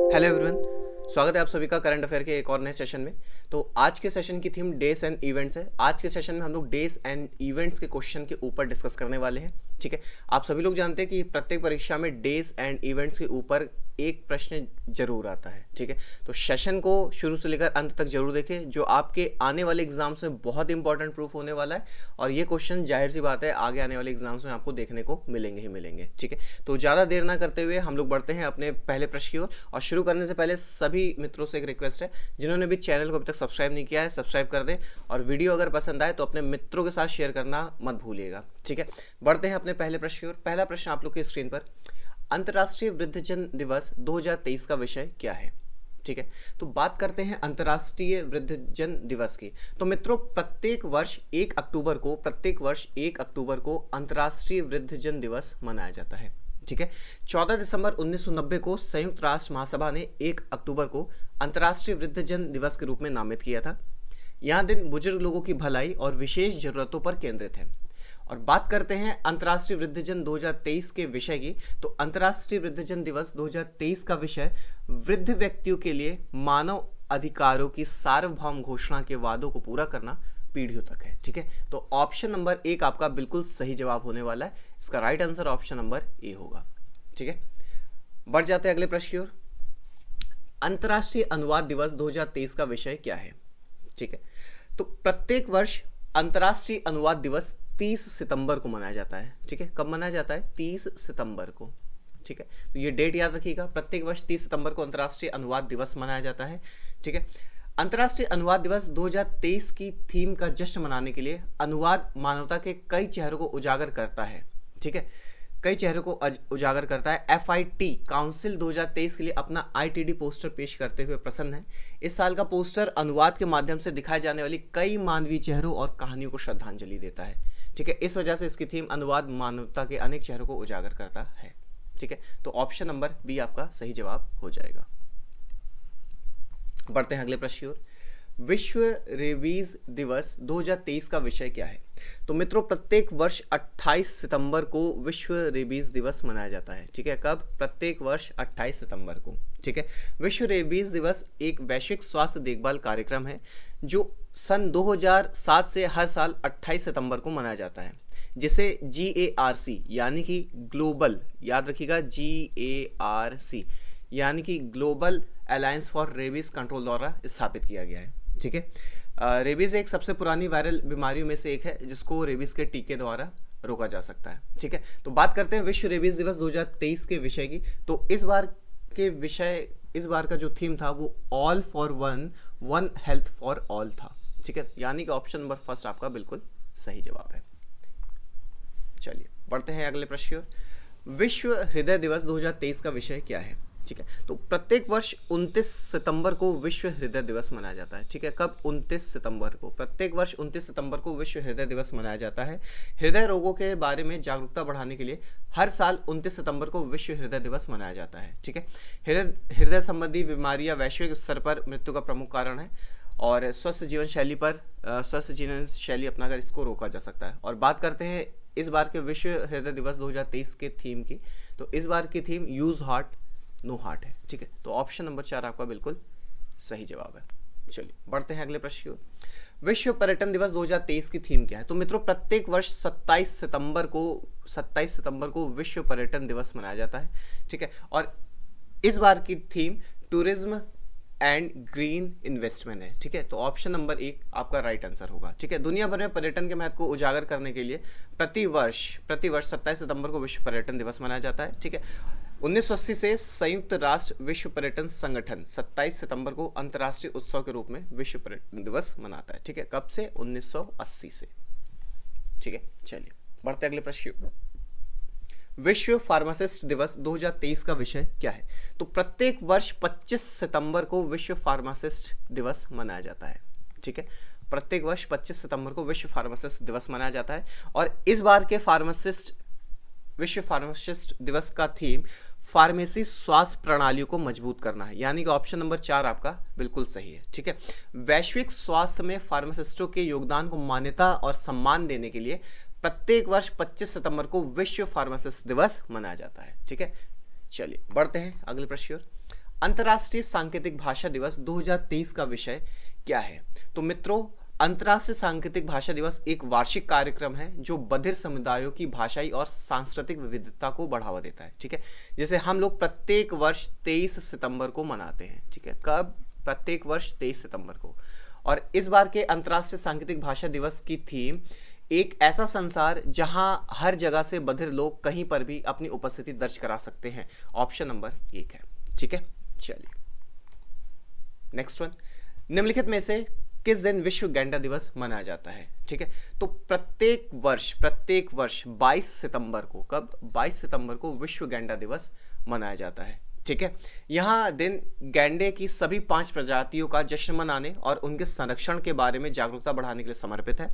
Hello everyone, स्वागत है आप सभी का करंट अफेयर के एक और नए सेशन में। तो आज के सेशन की थीम डेज एंड इवेंट्स है। आज के सेशन में हम लोग डेज एंड इवेंट्स के क्वेश्चन के ऊपर डिस्कस करने वाले हैं। ठीक है, आप सभी लोग जानते हैं कि प्रत्येक परीक्षा में डेज एंड इवेंट्स के ऊपर एक प्रश्न जरूर आता है। ठीक है, तो सेशन को शुरू से लेकर अंत तक जरूर देखें, जो आपके आने वाले एग्जाम्स में बहुत इंपॉर्टेंट प्रूफ होने वाला है। और ये क्वेश्चन जाहिर सी बात है आगे आने वाले एग्जाम्स में आपको देखने को मिलेंगे ही मिलेंगे। ठीक है, तो ज़्यादा देर ना करते हुए हम लोग बढ़ते हैं अपने पहले प्रश्न की ओर। और शुरू करने से पहले सभी मित्रों से एक रिक्वेस्ट है, जिन्होंने भी चैनल को अभी तक सब्सक्राइब नहीं किया है सब्सक्राइब कर दें, और वीडियो अगर पसंद आए तो अपने मित्रों के साथ शेयर करना मत भूलिएगा। ठीक है, बढ़ते हैं अपने पहले प्रश्न की ओर। पहला प्रश्न आप लोग की स्क्रीन पर, अंतर्राष्ट्रीय वृद्धजन दिवस 2023 का विषय क्या है। ठीक है, तो बात करते हैं अंतर्राष्ट्रीय वृद्धजन दिवस की। तो मित्रों, प्रत्येक वर्ष 1 अक्टूबर को अंतर्राष्ट्रीय वृद्धजन दिवस मनाया जाता है। ठीक है, 14 दिसंबर 1990 को संयुक्त राष्ट्र महासभा ने 1 अक्टूबर को अंतर्राष्ट्रीय वृद्धजन दिवस के रूप में नामित किया था। यह दिन बुजुर्ग लोगों की भलाई और विशेष जरूरतों पर केंद्रित है। और बात करते हैं अंतर्राष्ट्रीय वृद्धजन 2023 के विषय की। तो अंतर्राष्ट्रीय वृद्धजन दिवस 2023 का विषय वृद्ध व्यक्तियों के लिए मानव अधिकारों की सार्वभौम घोषणा के वादों को पूरा करना पीढ़ियों तक है। ठीक है, तो ऑप्शन नंबर 1 आपका बिल्कुल सही जवाब होने वाला है। इसका right answer option number A होगा। ठीक है, बढ़ जाते हैं अगले प्रश्न की ओर। अंतर्राष्ट्रीय अनुवाद दिवस 2023 का विषय क्या है। ठीक है, तो प्रत्येक वर्ष अंतर्राष्ट्रीय अनुवाद दिवस 30 सितंबर को मनाया जाता है। ठीक है, कब मनाया जाता है? 30 सितंबर को। ठीक है, तो ये डेट याद रखिएगा, प्रत्येक वर्ष 30 सितंबर को अंतर्राष्ट्रीय अनुवाद दिवस मनाया जाता है। ठीक है, अंतर्राष्ट्रीय अनुवाद दिवस 2023 की थीम का जश्न मनाने के लिए अनुवाद मानवता के कई चेहरों को उजागर करता है। ठीक है, कई चेहरों को उजागर करता है। FIT काउंसिल 2023 के लिए अपना ITD पोस्टर पेश करते हुए प्रसन्न है। इस साल का पोस्टर अनुवाद के माध्यम से दिखाए जाने वाली कई मानवीय चेहरों और कहानियों को श्रद्धांजलि देता है। ठीक है, इस वजह से इसकी थीम अनुवाद मानवता के अनेक चेहरों को उजागर करता है। ठीक है, तो ऑप्शन नंबर बी आपका सही जवाब हो जाएगा। बढ़ते हैं अगले प्रश्न की ओर। विश्व रेबीज दिवस 2023 का विषय क्या है। तो मित्रों, प्रत्येक वर्ष 28 सितंबर को विश्व रेबीज दिवस मनाया जाता है। ठीक है, कब? प्रत्येक वर्ष 28 सितंबर को। ठीक है, विश्व रेबीज दिवस एक वैश्विक स्वास्थ्य देखभाल कार्यक्रम है जो सन 2007 से हर साल 28 सितंबर को मनाया जाता है, जिसे GARC यानी कि ग्लोबल, याद रखिएगा GARC यानी कि global alliance for rabies control द्वारा स्थापित किया गया है। ठीक है, रेबीज एक सबसे पुरानी वायरल बीमारियों में से एक है जिसको रेबीज के टीके द्वारा रोका जा सकता है। ठीक है, तो बात करते हैं विश्व रेबीज दिवस 2023 के विषय की। तो इस बार का जो थीम था वो all for one, one health for all था। ठीक है, यानी कि ऑप्शन नंबर फर्स्ट आपका बिल्कुल सही जवाब है। चलिए बढ़ते हैं अगले प्रश्न की ओर। विश्व हृदय दिवस 2023 का विषय क्या है। ठीक है, तो प्रत्येक वर्ष 29 सितंबर को विश्व हृदय दिवस मनाया जाता है। ठीक है, कब? 29 सितंबर को। प्रत्येक वर्ष 29 सितंबर को विश्व हृदय दिवस मनाया जाता है। हृदय रोगों के बारे में जागरूकता बढ़ाने के लिए हर साल 29 सितंबर को विश्व हृदय दिवस मनाया जाता है। ठीक है, हृदय संबंधी बीमारियां वैश्विक स्तर पर मृत्यु का प्रमुख कारण है, और स्वस्थ जीवन शैली अपनाकर इसको रोका जा सकता है। और बात करते हैं इस बार के विश्व हृदय दिवस 2023 के थीम की। तो इस बार की theme use heart know heart है। ठीक है, तो ऑप्शन नंबर 4 आपका बिल्कुल सही जवाब है। चलिए बढ़ते हैं अगले प्रश्न की ओर। विश्व पर्यटन दिवस 2023 की थीम क्या है। तो मित्रों, प्रत्येक वर्ष 27 सितंबर को विश्व पर्यटन दिवस मनाया जाता है। ठीक है, और इस बार की theme tourism and green investment है। ठीक है, तो ऑप्शन नंबर 1 आपका राइट आंसर होगा। ठीक है, दुनिया भर में पर्यटन के महत्व को उजागर करने के लिए प्रति वर्ष 27 सितंबर को विश्व पर्यटन दिवस मनाया जाता है। ठीक है, 1980 से संयुक्त राष्ट्र विश्व पर्यटन संगठन 27 सितंबर को अंतर्राष्ट्रीय उत्सव के रूप में विश्व पर्यटन दिवस मनाता है। ठीक है, कब से? 1980 से। ठीक है, चलिए बढ़ते अगले प्रश्न की ओर। विश्व फार्मासिस्ट दिवस 2023 का विषय क्या है। तो प्रत्येक वर्ष 25 सितंबर को विश्व फार्मासिस्ट दिवस मनाया जाता है। ठीक है, प्रत्येक वर्ष 25 सितंबर को विश्व फार्मासिस्ट दिवस मनाया जाता है। और इस बार के विश्व फार्मासिस्ट दिवस का थीम फार्मेसी स्वास्थ्य प्रणालियों को मजबूत करना है, यानी कि ऑप्शन नंबर 4 आपका बिल्कुल सही है। ठीक है, वैश्विक स्वास्थ्य में फार्मासिस्टों के योगदान को मान्यता और सम्मान देने के लिए प्रत्येक वर्ष 25 सितंबर को विश्व फार्मासिस्ट दिवस मनाया जाता है। ठीक है, चलिए बढ़ते हैं अगले प्रश्न की ओर। अंतर्राष्ट्रीय सांकेतिक भाषा दिवस 2023 का विषय क्या है? तो मित्रों, अंतर्राष्ट्रीय सांकेतिक भाषा दिवस एक वार्षिक कार्यक्रम है जो बधिर समुदायों की भाषाई और सांस्कृतिक विविधता को बढ़ावा देता है। ठीक है, जैसे हम लोग प्रत्येक वर्ष 23 सितंबर को मनाते हैं। ठीक है, कब? प्रत्येक वर्ष 23 सितंबर को। और इस बार के अंतर्राष्ट्रीय सांकेतिक भाषा दिवस की थीम एक ऐसा संसार जहां हर जगह से बधिर लोग कहीं पर भी अपनी उपस्थिति दर्ज करा सकते हैं। ऑप्शन नंबर 1 है। ठीक है, चलिए नेक्स्ट वन, निम्नलिखित में से किस दिन विश्व गैंडा दिवस मनाया जाता है? ठीक है, तो प्रत्येक वर्ष 22 सितंबर को, कब? 22 सितंबर को विश्व गैंडा दिवस मनाया जाता है। ठीक है, यह दिन गैंडे की सभी 5 प्रजातियों का जश्न मनाने और उनके संरक्षण के बारे में जागरूकता बढ़ाने के लिए समर्पित है।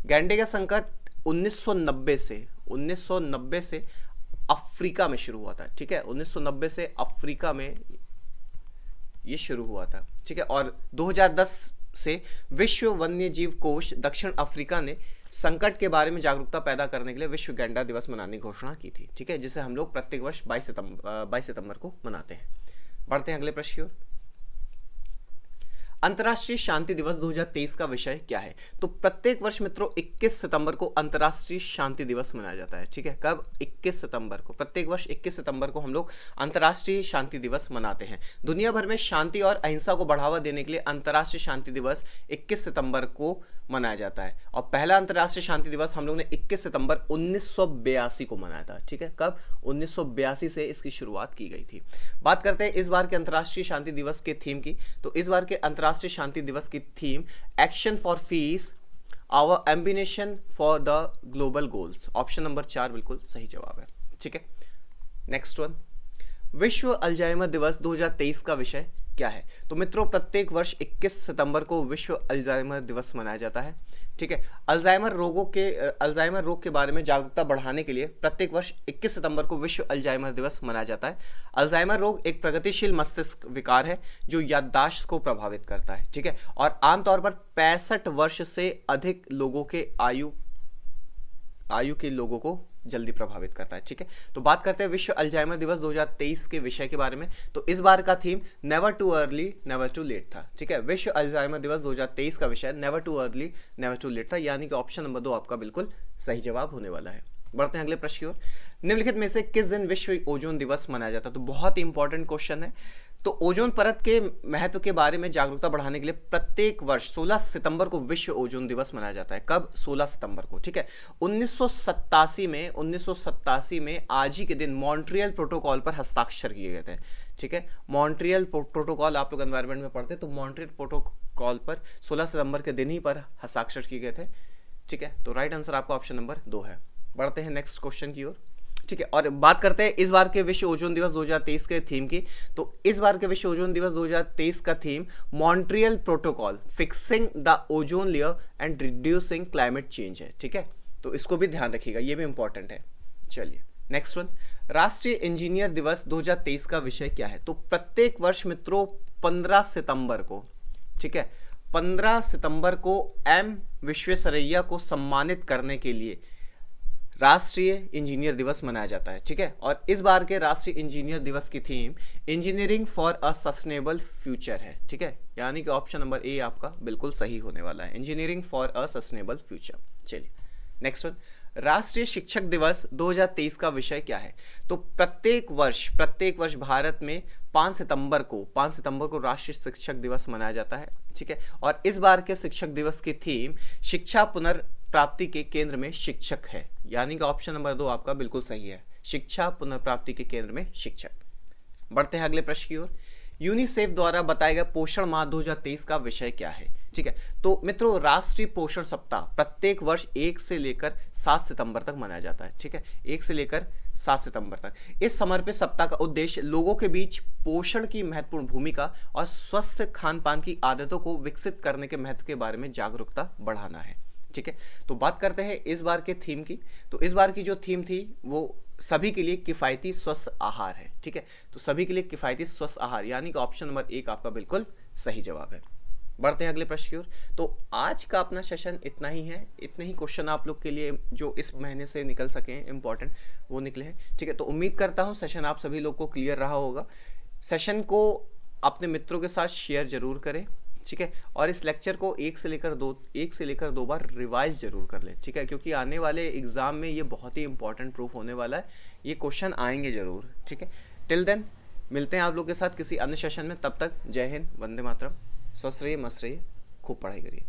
गैंडे का संकट 1990 से अफ्रीका में शुरू हुआ था। ठीक है, 1990 से अफ्रीका में ये शुरू हुआ था। ठीक है, और 2010 से विश्व वन्य जीव कोष दक्षिण अफ्रीका ने संकट के बारे में जागरूकता पैदा करने के लिए विश्व गैंडा दिवस मनाने की घोषणा की थी। ठीक है, जिसे हम लोग प्रत्येक वर्ष 22 सितंबर को मनाते हैं। बढ़ते हैं अगले प्रश्न की ओर। अंतर्राष्ट्रीय शांति दिवस 2023 का विषय क्या है? तो प्रत्येक वर्ष मित्रों 21 सितंबर को अंतर्राष्ट्रीय शांति दिवस मनाया जाता है। ठीक है, कब? 21 सितंबर को। प्रत्येक वर्ष 21 सितंबर को हम लोग अंतर्राष्ट्रीय शांति दिवस मनाते हैं। दुनिया भर में शांति और अहिंसा को बढ़ावा देने के लिए अंतर्राष्ट्रीय शांति दिवस 21 सितंबर को मनाया जाता है। और पहला अंतर्राष्ट्रीय शांति दिवस हम लोग ने 21 सितंबर 1982 को मनाया था। ठीक है, कब? 1982 से इसकी शुरुआत की गई थी। बात करते हैं इस बार के अंतर्राष्ट्रीय शांति दिवस के थीम की। तो इस बार के अंतर्राष्ट्रीय शांति दिवस की theme action for peace, our ambition for the global goals. Option number 4 बिल्कुल सही जवाब है। ठीक है, नेक्स्ट वन, विश्व अल्जाइमर दिवस 2023 का विषय क्या है? तो मित्रों, प्रत्येक वर्ष 21 सितंबर को विश्व अल्जाइमर दिवस मनाया जाता है। ठीक है, अल्जाइमर रोग के बारे में जागरूकता बढ़ाने के लिए प्रत्येक वर्ष 21 सितंबर को विश्व अल्जाइमर दिवस मनाया जाता है। अल्जाइमर रोग एक प्रगतिशील मस्तिष्क विकार है जो याददाश्त को प्रभावित करता है। ठीक है, और आमतौर पर 65 वर्ष से अधिक लोगों के आयु के लोगों को जल्दी प्रभावित करता है। ठीक है, तो बात करते हैं विश्व अल्जाइमर दिवस 2023 के विषय के बारे में। तो इस बार का theme never too early never too late था। ठीक है, विश्व अल्जाइमर दिवस 2023 का विषय never too early never too late था, यानी कि ऑप्शन नंबर 2 आपका बिल्कुल सही जवाब होने वाला है। बढ़ते हैं अगले प्रश्न की ओर। निम्नलिखित में से किस दिन विश्व ओजोन दिवस मनाया जाता है? तो बहुत ही इंपॉर्टेंट क्वेश्चन है। तो ओजोन परत के महत्व के बारे में जागरूकता बढ़ाने के लिए प्रत्येक वर्ष 16 सितंबर को विश्व ओजोन दिवस मनाया जाता है। कब? 16 सितंबर को। ठीक है, 1987 में आज ही के दिन मॉन्ट्रियल प्रोटोकॉल पर हस्ताक्षर किए गए थे। ठीक है, मॉन्ट्रियल प्रोटोकॉल आप लोग एनवायरमेंट में पढ़ते, तो मॉन्ट्रियल प्रोटोकॉल पर 16 सितंबर के दिन ही पर हस्ताक्षर किए गए थे। ठीक है, तो राइट आंसर आपका ऑप्शन नंबर 2 है। बढ़ते हैं नेक्स्ट क्वेश्चन की ओर। ठीक है, और बात करते हैं इस बार के विश्व ओजोन दिवस 2023 के थीम की। तो इस बार के विश्व ओजोन दिवस 2023 का theme Montreal protocol, fixing the ozone layer and reducing climate change है। ठीक है, तो इसको भी ध्यान रखिएगा, ये भी इंपॉर्टेंट है। चलिए नेक्स्ट वन, राष्ट्रीय इंजीनियर दिवस 2023 का विषय क्या है? तो प्रत्येक वर्ष मित्रों 15 सितंबर को, ठीक है, 15 सितंबर को एम विश्वेश्वरैया को सम्मानित करने के लिए राष्ट्रीय इंजीनियर दिवस मनाया जाता है। ठीक है, और इस बार के राष्ट्रीय इंजीनियर दिवस की theme engineering for a sustainable future है। ठीक है, यानी कि ऑप्शन नंबर ए आपका बिल्कुल सही होने वाला है, engineering for a sustainable future. चलिए नेक्स्ट वन, राष्ट्रीय शिक्षक दिवस 2023 का विषय क्या है? तो प्रत्येक वर्ष भारत में 5 सितंबर को राष्ट्रीय शिक्षक दिवस मनाया जाता है। ठीक है, और इस बार के शिक्षक दिवस की थीम शिक्षा पुनर्प्राप्ति के केंद्र में शिक्षक है, यानी कि ऑप्शन नंबर 2 आपका बिल्कुल सही है, शिक्षा पुनर्प्राप्ति के केंद्र में शिक्षक। बढ़ते हैं अगले प्रश्न की ओर। यूनिसेफ द्वारा बताया गया पोषण माह 2023 का विषय क्या है? ठीक है, तो मित्रों राष्ट्रीय पोषण सप्ताह प्रत्येक वर्ष 1 से लेकर 7 सितंबर तक मनाया जाता है। ठीक है, 1 से लेकर 7 सितंबर तक। इस समर्पित सप्ताह का उद्देश्य लोगों के बीच पोषण की महत्वपूर्ण भूमिका और स्वस्थ खान पान की आदतों को विकसित करने के महत्व के बारे में जागरूकता बढ़ाना है। ठीक है, तो बात करते हैं इस बार के थीम की। तो इस बार की जो थीम थी वो सभी के लिए किफ़ायती स्वस्थ आहार है। ठीक है, तो सभी के लिए किफ़ायती स्वस्थ आहार, यानी कि ऑप्शन नंबर 1 आपका बिल्कुल सही जवाब है। बढ़ते हैं अगले प्रश्न की ओर। तो आज का अपना सेशन इतना ही है, इतने ही क्वेश्चन आप लोग के लिए जो इस महीने से निकल सकें इंपॉर्टेंट वो निकले हैं। ठीक है, तो उम्मीद करता हूँ सेशन आप सभी लोग को क्लियर रहा होगा। सेशन को अपने मित्रों के साथ शेयर जरूर करें, ठीक है। और इस लेक्चर को एक से लेकर दो बार रिवाइज जरूर कर लें, ठीक है, क्योंकि आने वाले एग्जाम में ये बहुत ही इंपॉर्टेंट प्रूफ होने वाला है, ये क्वेश्चन आएंगे जरूर, ठीक है। टिल देन मिलते हैं आप लोग के साथ किसी अन्य सेशन में, तब तक जय हिंद, वंदे मातरम, स्वस्थ रहिए, मस्त रहिए, खूब पढ़ाई करिए।